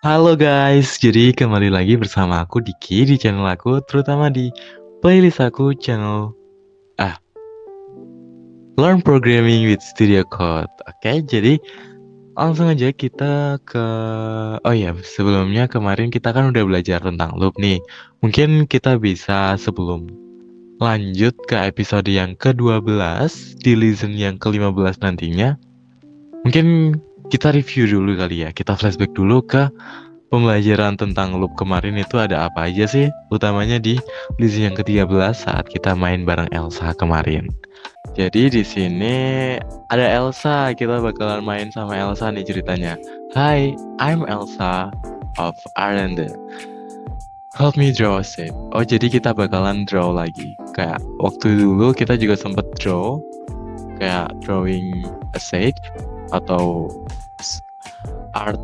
Halo guys, jadi kembali lagi bersama aku Diki di channel aku, terutama di playlist aku channel ah Learn Programming with Studio Code. Oke, jadi langsung aja kita ke oh ya, sebelumnya kemarin kita kan udah belajar tentang loop nih. Mungkin kita bisa sebelum lanjut ke episode yang ke-12 di listen yang ke-15 nantinya, mungkin kita review dulu kali ya. Kita flashback dulu ke pembelajaran tentang loop kemarin itu ada apa aja sih? Utamanya di list yang ke-13 saat kita main bareng Elsa kemarin. Jadi di sini ada Elsa, kita bakalan main sama Elsa nih ceritanya. Hi, I'm Elsa of Arendelle. Help me draw a shape. Oh, jadi kita bakalan draw lagi. Kayak waktu dulu kita juga sempet draw, kayak drawing a shape atau art,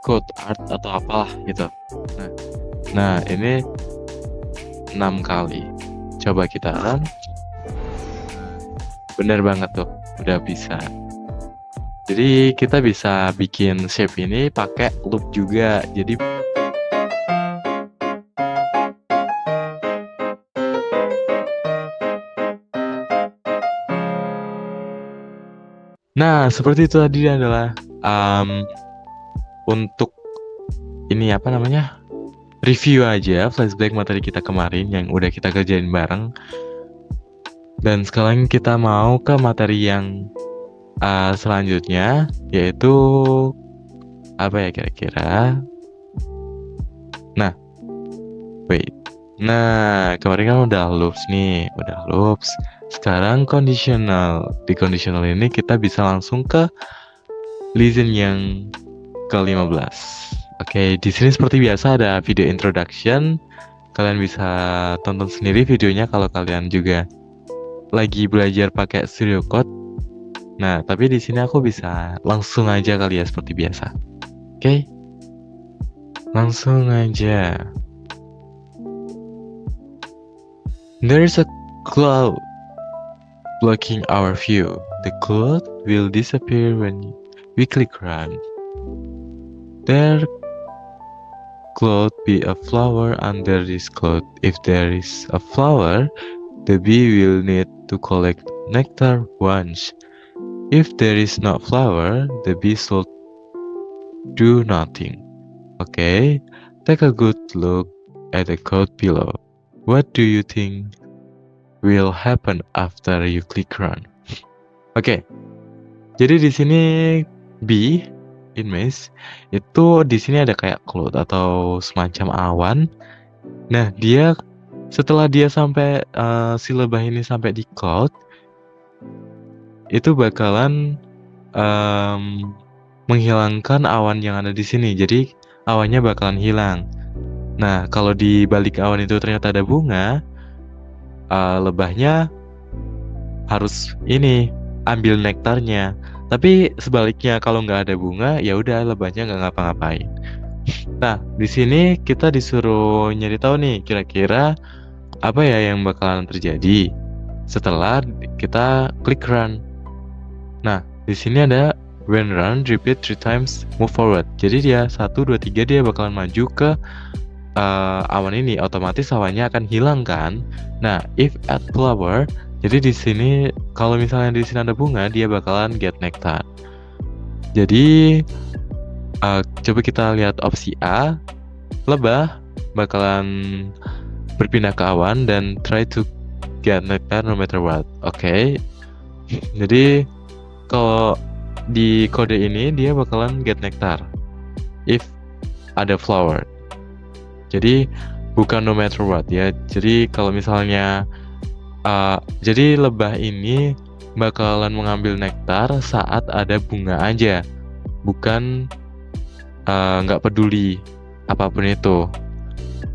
code art atau apalah gitu. Nah, ini 6 kali. Coba kita run. Bener banget tuh, udah bisa. Jadi kita bisa bikin shape ini pakai loop juga. Jadi nah, seperti itu tadi adalah untuk ini apa namanya? Review aja flashback materi kita kemarin yang udah kita kerjain bareng. Dan sekarang kita mau ke materi yang selanjutnya, yaitu apa ya kira-kira? Nah, wait. Nah, kemarin kan udah loops nih, udah loops. Sekarang conditional. Di conditional ini kita bisa langsung ke listen yang ke-15. Oke, di sini seperti biasa ada video introduction. Kalian bisa tonton sendiri videonya kalau kalian juga lagi belajar pakai Studio Code. Nah, tapi di sini aku bisa langsung aja kali ya seperti biasa. Oke. Langsung aja. There's a cloud blocking our view. The cloud will disappear when we click run. There could be a flower under this cloud. If there is a flower, the bee will need to collect nectar once. If there is no flower, the bee should do nothing. Okay, take a good look at the code below. What do you think will happen after you click run? Oke, jadi di sini B image itu di sini ada kayak cloud atau semacam awan. Nah, dia setelah dia sampai si lebah ini sampai di cloud, itu bakalan menghilangkan awan yang ada di sini. Jadi awannya bakalan hilang. Nah, kalau di balik awan itu ternyata ada bunga, lebahnya harus ini ambil nektarnya. Tapi sebaliknya kalau nggak ada bunga, ya udah lebahnya nggak ngapa-ngapain. Nah, di sini kita disuruh nyari tahu nih kira-kira apa ya yang bakalan terjadi setelah kita klik run. Nah, di sini ada when run repeat 3 times move forward. Jadi dia 1 2 3 dia bakalan maju ke awan ini, otomatis awannya akan hilang kan. Nah, if at flower, jadi di sini kalau misalnya di sini ada bunga, dia bakalan get nectar. Jadi coba kita lihat opsi A, lebah bakalan berpindah ke awan dan try to get nectar no matter what. Oke. Jadi kalau di kode ini dia bakalan get nectar if ada flower. Jadi bukan no matter what ya. Jadi kalau misalnya jadi lebah ini bakalan mengambil nektar saat ada bunga aja, bukan nggak peduli apapun itu.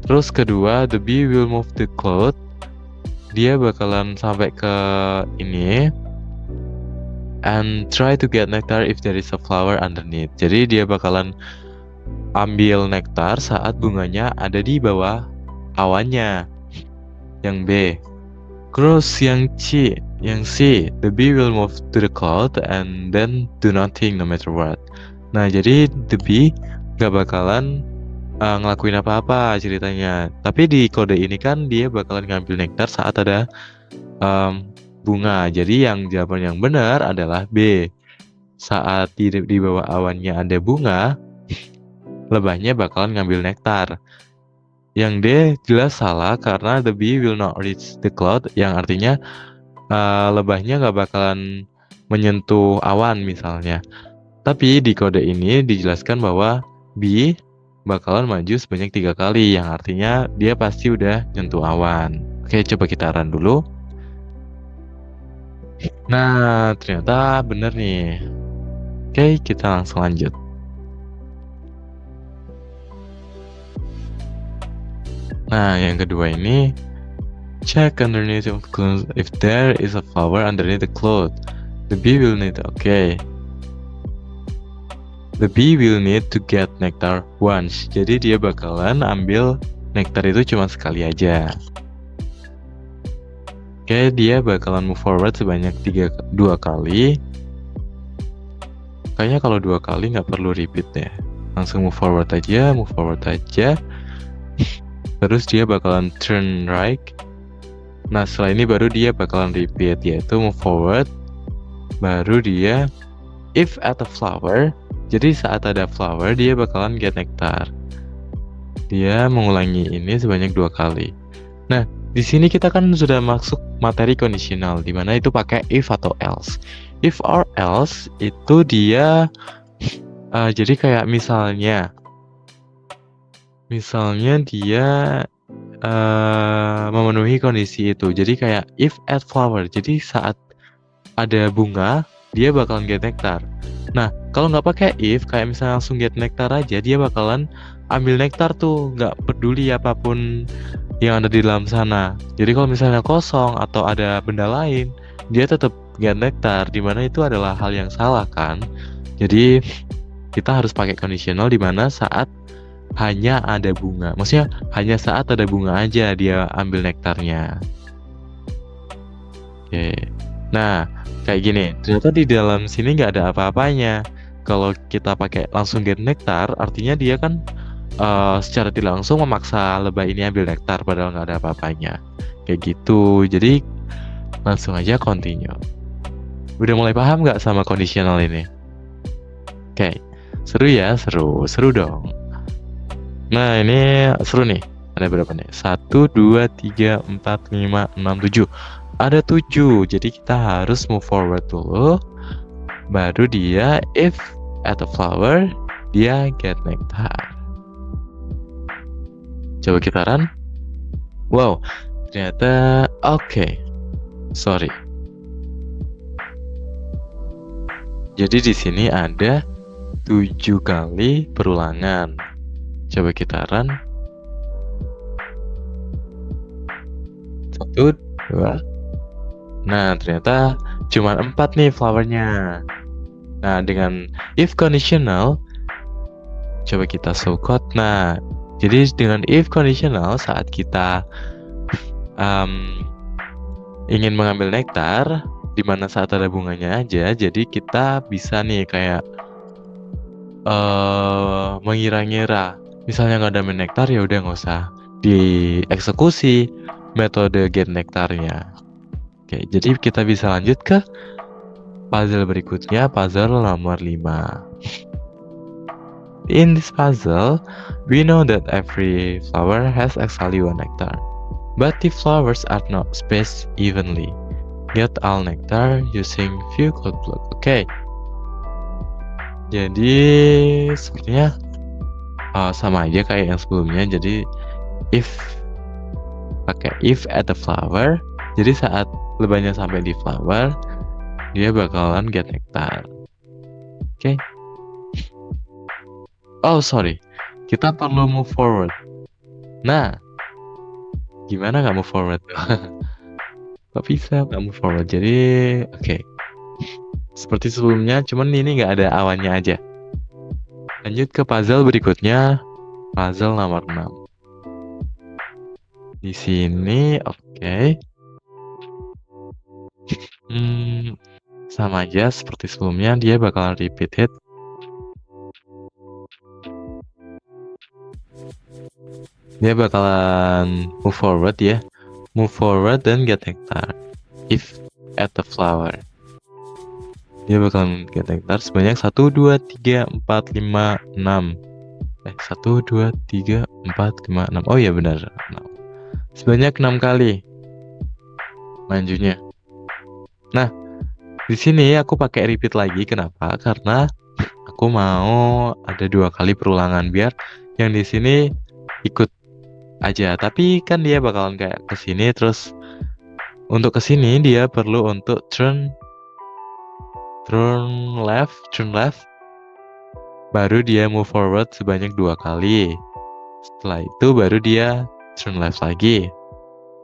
Terus kedua, the bee will move the cloud. Dia bakalan sampai ke ini and try to get nectar if there is a flower underneath. Jadi dia bakalan ambil nektar saat bunganya ada di bawah awannya. Yang B. Terus yang C, the bee will move to the cloud and then do nothing no matter what. Nah, jadi the bee nggak bakalan ngelakuin apa-apa ceritanya. Tapi di kode ini kan dia bakalan ngambil nektar saat ada bunga. Jadi yang jawaban yang benar adalah B. Saat di bawah awannya ada bunga, lebahnya bakalan ngambil nektar. Yang D jelas salah karena the bee will not reach the cloud, yang artinya lebahnya nggak bakalan menyentuh awan misalnya. Tapi di kode ini dijelaskan bahwa bee bakalan maju sebanyak 3 kali, yang artinya dia pasti udah nyentuh awan. Oke, coba kita run dulu. Nah, ternyata bener nih. Oke, kita langsung lanjut. Nah, yang kedua ini, check underneath of clothes if there is a flower underneath the cloth. The bee will need, okay. The bee will need to get nectar once. Jadi dia bakalan ambil nektar itu cuma sekali aja. Oke, dia bakalan move forward sebanyak 2 kali. Kayaknya kalau 2 kali nggak perlu repeat deh. Langsung move forward aja. Terus dia bakalan turn right. Nah, setelah ini baru dia bakalan repeat, yaitu move forward. Baru dia if at a flower. Jadi saat ada flower dia bakalan get nectar. Dia mengulangi ini sebanyak 2 kali. Nah, di sini kita kan sudah masuk materi conditional, di mana itu pakai if atau else. If or else itu dia jadi kayak misalnya dia memenuhi kondisi itu. Jadi kayak if at flower. Jadi saat ada bunga, dia bakalan get nektar. Nah, kalau nggak pakai if, kayak misalnya langsung get nektar aja, dia bakalan ambil nektar tuh, nggak peduli apapun yang ada di dalam sana. Jadi kalau misalnya kosong atau ada benda lain, dia tetap get nektar, dimana itu adalah hal yang salah kan. Jadi kita harus pakai conditional di mana saat hanya ada bunga. Maksudnya hanya saat ada bunga aja dia ambil nektarnya. Oke. Nah, kayak gini. Ternyata di dalam sini nggak ada apa-apanya. Kalau kita pakai langsung get nektar, artinya dia kan secara tidak langsung memaksa lebah ini ambil nektar padahal nggak ada apa-apanya. Kayak gitu. Jadi langsung aja continue. Udah mulai paham nggak sama conditional ini? Oke. Seru ya? Seru dong. Nah, ini seru nih. Ada berapa nih? 1, 2, 3, 4, 5, 6, 7. Ada 7. Jadi kita harus move forward dulu. Baru dia if at a flower, dia get nectar. Coba kita run. Wow, ternyata oke. Sorry. Jadi di sini ada 7 kali perulangan. Coba kita run. 1, 2. Nah, ternyata cuma 4 nih flowernya. Nah, dengan if conditional, coba kita show code. Nah, jadi dengan if conditional saat kita ingin mengambil nektar, dimana saat ada bunganya aja, jadi kita bisa nih kayak mengira-ngira. Misalnya nggak ada nektar, ya udah nggak usah dieksekusi metode get nektarnya. Oke, jadi kita bisa lanjut ke puzzle berikutnya, puzzle nomor 5. In this puzzle, we know that every flower has exactly 1 nectar, but the flowers are not spaced evenly. Get all nectar using few code block. Oke. Jadi sepertinya sama aja kayak yang sebelumnya. Jadi if pakai if at the flower, jadi saat lebahnya sampai di flower, dia bakalan get nectar. Oke. Oh sorry, kita perlu move forward. Nah, gimana nggak move forward? Kok bisa nggak move forward? Jadi oke. Seperti sebelumnya, cuman ini nggak ada awannya aja. Lanjut ke puzzle berikutnya, puzzle nomor 6. Di sini oke. Sama aja seperti sebelumnya, dia bakalan repeat it. Dia bakalan move forward ya. Move forward dan get nectar. If at the flower. Dia bakalan get nectar sebanyak 1, 2, 3, 4, 5, 6. 1, 2, 3, 4, 5, 6. Oh iya benar, 6. Sebanyak 6 kali majunya. Nah, di sini aku pakai repeat lagi. Kenapa? Karena aku mau ada 2 kali perulangan biar yang di sini ikut aja. Tapi kan dia bakalan kayak ke sini, terus untuk ke sini dia perlu untuk turn left, baru dia move forward sebanyak 2 kali. Setelah itu baru dia turn left lagi.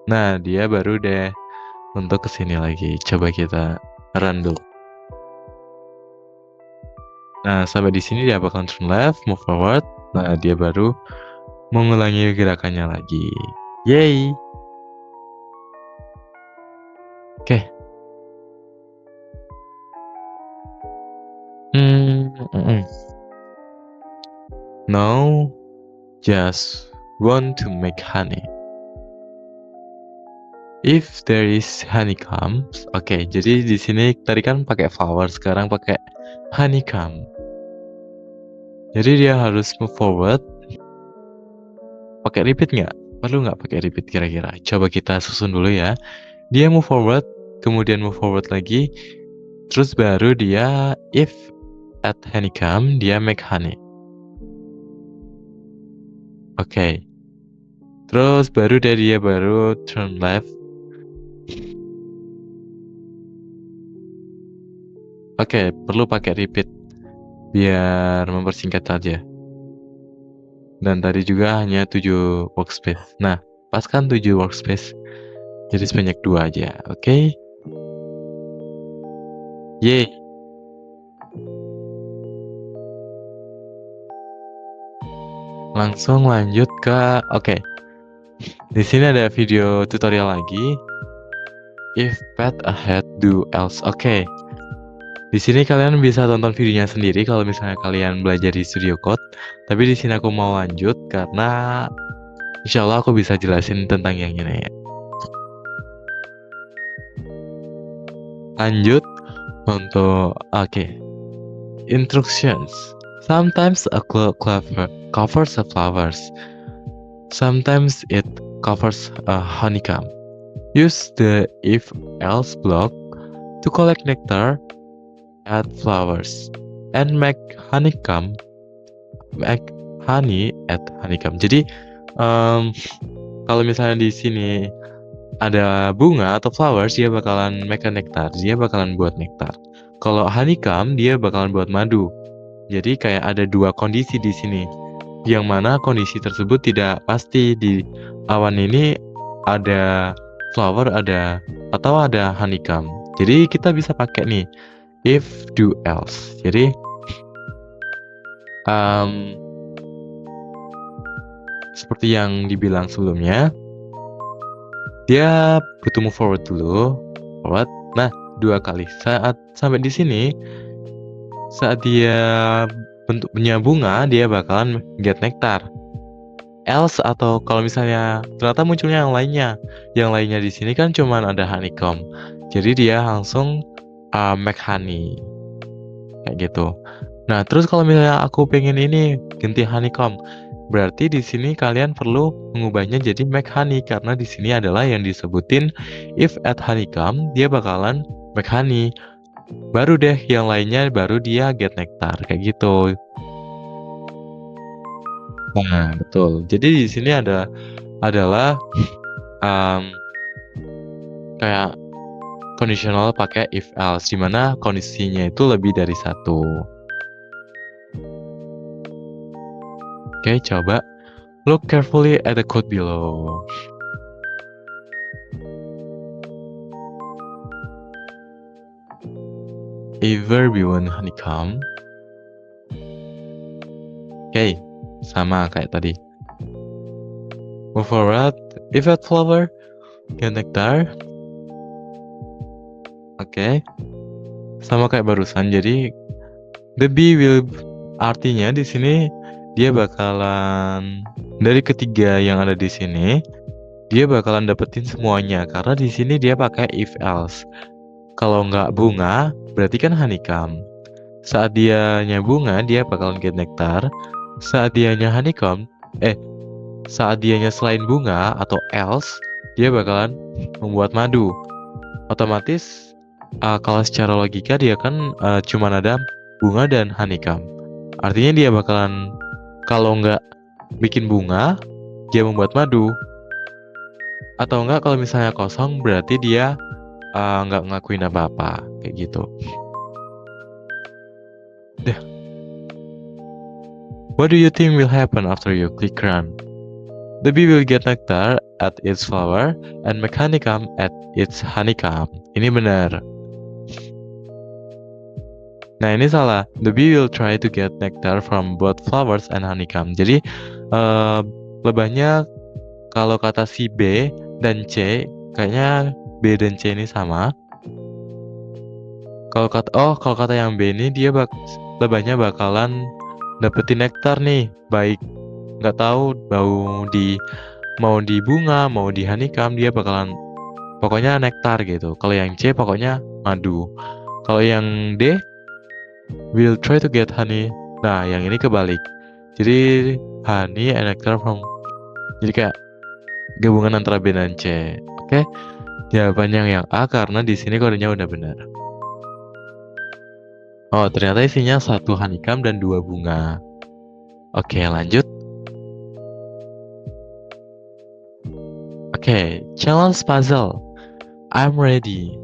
Nah, dia baru deh untuk kesini lagi. Coba kita run dulu. Nah, sampai di sini dia bakal turn left, move forward. Nah, dia baru mengulangi gerakannya lagi. Yay! Oke. Now, just want to make honey. If there is honeycombs, oke. Jadi di sini tadi kan pakai flower, sekarang pakai honeycomb. Jadi dia harus move forward. Pakai repeat nggak? Perlu nggak pakai repeat kira-kira? Coba kita susun dulu ya. Dia move forward, kemudian move forward lagi, terus baru dia if at honeycomb, dia make honey. Oke. Terus baru dia baru turn left. Oke, perlu pakai repeat biar mempersingkat saja. Dan tadi juga hanya 7 workspace. Nah, pas kan 7 workspace. Jadi sebanyak 2 aja, oke? Yeay. Langsung lanjut ke oke. Di sini ada video tutorial lagi. If path ahead, do else. Oke. Di sini kalian bisa tonton videonya sendiri kalau misalnya kalian belajar di Studio Code. Tapi di sini aku mau lanjut karena insya Allah aku bisa jelasin tentang yang ini ya. Lanjut untuk instructions. Sometimes a clover covers the flowers. Sometimes it covers a honeycomb. Use the if-else block to collect nectar at flowers and make honey at honeycomb. Jadi kalau misalnya di sini ada bunga atau flowers, dia bakalan make a nectar, dia bakalan buat nektar. Kalau honeycomb, dia bakalan buat madu. Jadi kayak ada 2 kondisi di sini. Yang mana kondisi tersebut tidak pasti. Di awan ini ada flower, atau ada honeycomb. Jadi kita bisa pakai nih if do else. Jadi seperti yang dibilang sebelumnya, dia butuh move forward dulu, forward. Nah, 2 kali. Saat sampai di sini, saat dia bentuknya bunga, dia bakalan get nectar. Else atau kalau misalnya ternyata munculnya yang lainnya. Yang lainnya di sini kan cuman ada honeycomb. Jadi dia langsung make honey. Kayak gitu. Nah, terus kalau misalnya aku pengen ini ganti honeycomb, berarti di sini kalian perlu mengubahnya jadi make honey karena di sini adalah yang disebutin if at honeycomb, dia bakalan make honey. Baru deh yang lainnya baru dia get nectar kayak gitu. Nah, betul. Jadi di sini adalah kayak conditional pakai if else, di mana kondisinya itu lebih dari 1. Oke, coba look carefully at the code below. A verb one honeycomb. Oke, sama kayak tadi. Move forward, if at flower, get nectar. Oke, sama kayak barusan. Jadi the bee will, artinya di sini dia bakalan dari ketiga yang ada di sini, dia bakalan dapetin semuanya karena di sini dia pakai if else. Kalau nggak bunga, berarti kan honeycomb. Saat dianya bunga, dia bakalan get nektar. Saat dianya honeycomb, saat dianya selain bunga atau else, dia bakalan membuat madu. Otomatis, kalau secara logika dia kan cuma ada bunga dan honeycomb. Artinya dia bakalan, kalau nggak bikin bunga, dia membuat madu. Atau enggak kalau misalnya kosong, berarti dia nggak ngakuin apa-apa. Kayak gitu. Dah. What do you think will happen after you click run? The bee will get nectar at its flower and make honeycomb at its honeycomb. Ini benar. Nah, ini salah. The bee will try to get nectar from both flowers and honeycomb. Jadi, lebahnya kalau kata si B dan C, kayaknya B dan C ini sama. Kalau kata yang B ini dia lebahnya bakalan dapetin nektar nih, baik nggak tahu mau di bunga, mau di honeycomb, dia bakalan pokoknya nektar gitu. Kalau yang C pokoknya madu. Kalau yang D will try to get honey. Nah, yang ini kebalik. Jadi honey and nectar from. Jadi kayak gabungan antara B dan C. Oke. Jawabannya yang A karena di sini kodenya udah benar. Oh, ternyata isinya 1 honeycomb dan 2 bunga. Oke, lanjut. Oke, challenge puzzle. I'm ready.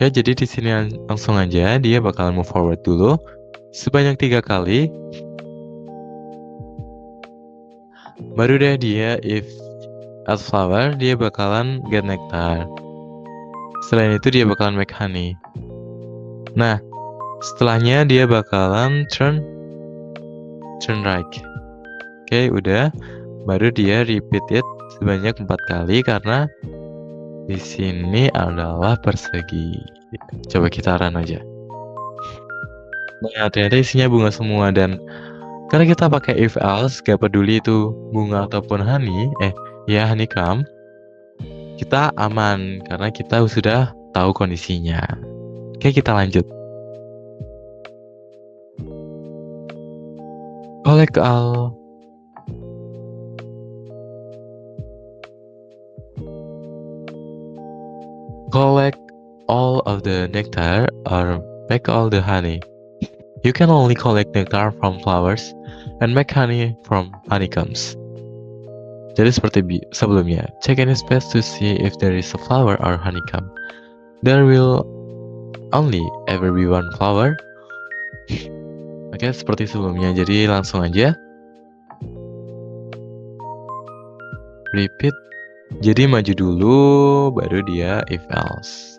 Ya, jadi di sini langsung aja dia bakal move forward dulu sebanyak 3 kali. Baru deh dia if as flower dia bakalan get nectar. Selain itu dia bakalan make honey. Nah, setelahnya dia bakalan turn right. Oke, udah. Baru dia repeat it sebanyak 4 kali karena di sini adalah persegi. Coba kita run aja. Nah, ternyata isinya bunga semua dan karena kita pakai if else, gak peduli itu bunga ataupun honeycomb, kita aman karena kita sudah tahu kondisinya. Oke, kita lanjut. Collect all of the nectar or make all the honey. You can only collect nectar from flowers and make honey from honeycombs. Jadi seperti sebelumnya, check any space to see if there is a flower or honeycomb. There will only ever be one flower. Oke, seperti sebelumnya. Jadi langsung aja. Repeat. Jadi maju dulu, baru dia if else.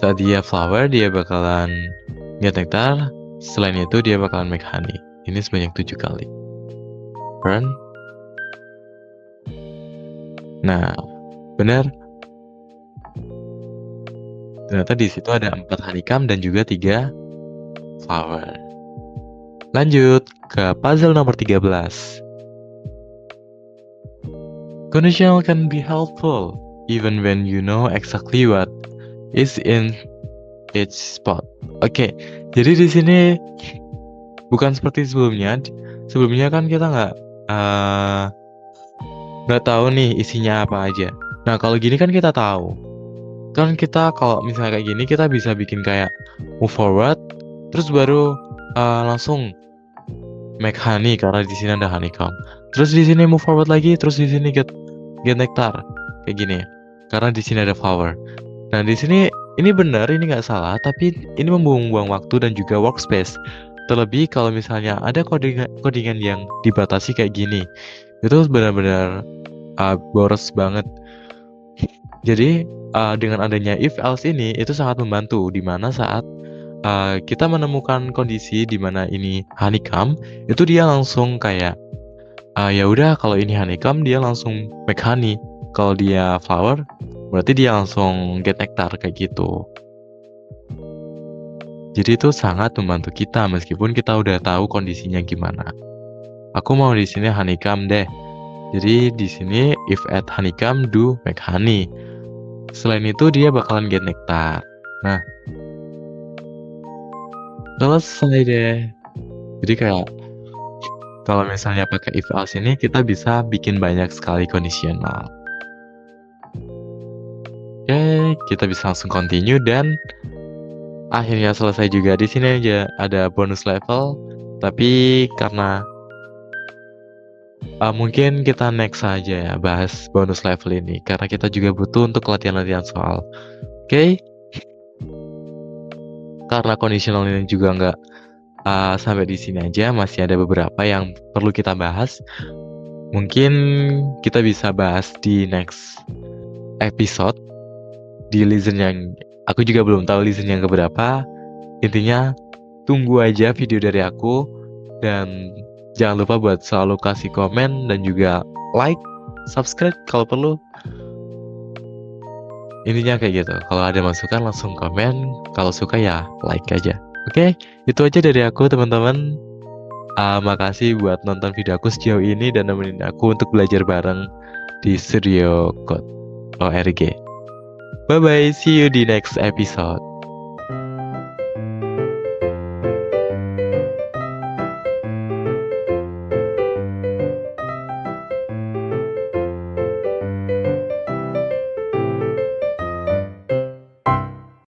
Saat dia flower, dia bakalan get nectar. Selain itu, dia bakalan make honey. Ini sebanyak 7 kali. Run. Nah, benar. Ternyata di situ ada 4 honeycomb dan juga 3 flower. Lanjut ke puzzle nomor 13. Conditional can be helpful even when you know exactly what is in each spot. Oke, jadi di sini bukan seperti sebelumnya. Sebelumnya kan kita nggak tahu nih isinya apa aja. Nah, kalau gini kan kita tahu. Kan kita kalau misalnya kayak gini kita bisa bikin kayak move forward, terus baru langsung make honey karena di sini ada honeycomb. Terus di sini move forward lagi, terus di sini get nectar kayak gini. Karena di sini ada flower. Nah, di sini ini benar, ini nggak salah, tapi ini membuang-buang waktu dan juga workspace. Terlebih kalau misalnya ada codingan yang dibatasi kayak gini, itu benar-benar boros banget. Jadi dengan adanya if else ini itu sangat membantu di mana saat kita menemukan kondisi di mana ini honeycomb, itu dia langsung kayak ya udah kalau ini honeycomb dia langsung make honey. Kalau dia flower berarti dia langsung get nectar kayak gitu. Jadi itu sangat membantu kita meskipun kita udah tahu kondisinya gimana. Aku mau di sini honeycomb deh. Jadi di sini if add honeycomb do make honey. Selain itu dia bakalan get nektar. Nah, selesai deh. Jadi kayak kalau misalnya pakai if else ini kita bisa bikin banyak sekali conditional. Oke, kita bisa langsung continue dan akhirnya selesai juga. Di sini aja ada bonus level, tapi karena mungkin kita next saja ya bahas bonus level ini karena kita juga butuh untuk latihan-latihan soal. Oke, karena conditional ini juga nggak sampai di sini aja, masih ada beberapa yang perlu kita bahas. Mungkin kita bisa bahas di next episode di listen yang aku juga belum tahu listen yang keberapa. Intinya tunggu aja video dari aku dan jangan lupa buat selalu kasih komen dan juga like, subscribe kalau perlu. Intinya kayak gitu. Kalau ada masukan langsung komen, kalau suka ya like aja. Oke, itu aja dari aku teman-teman. Makasih buat nonton video aku sejauh ini dan nemenin aku untuk belajar bareng di Studio Code ORG. Bye bye, see you di next episode.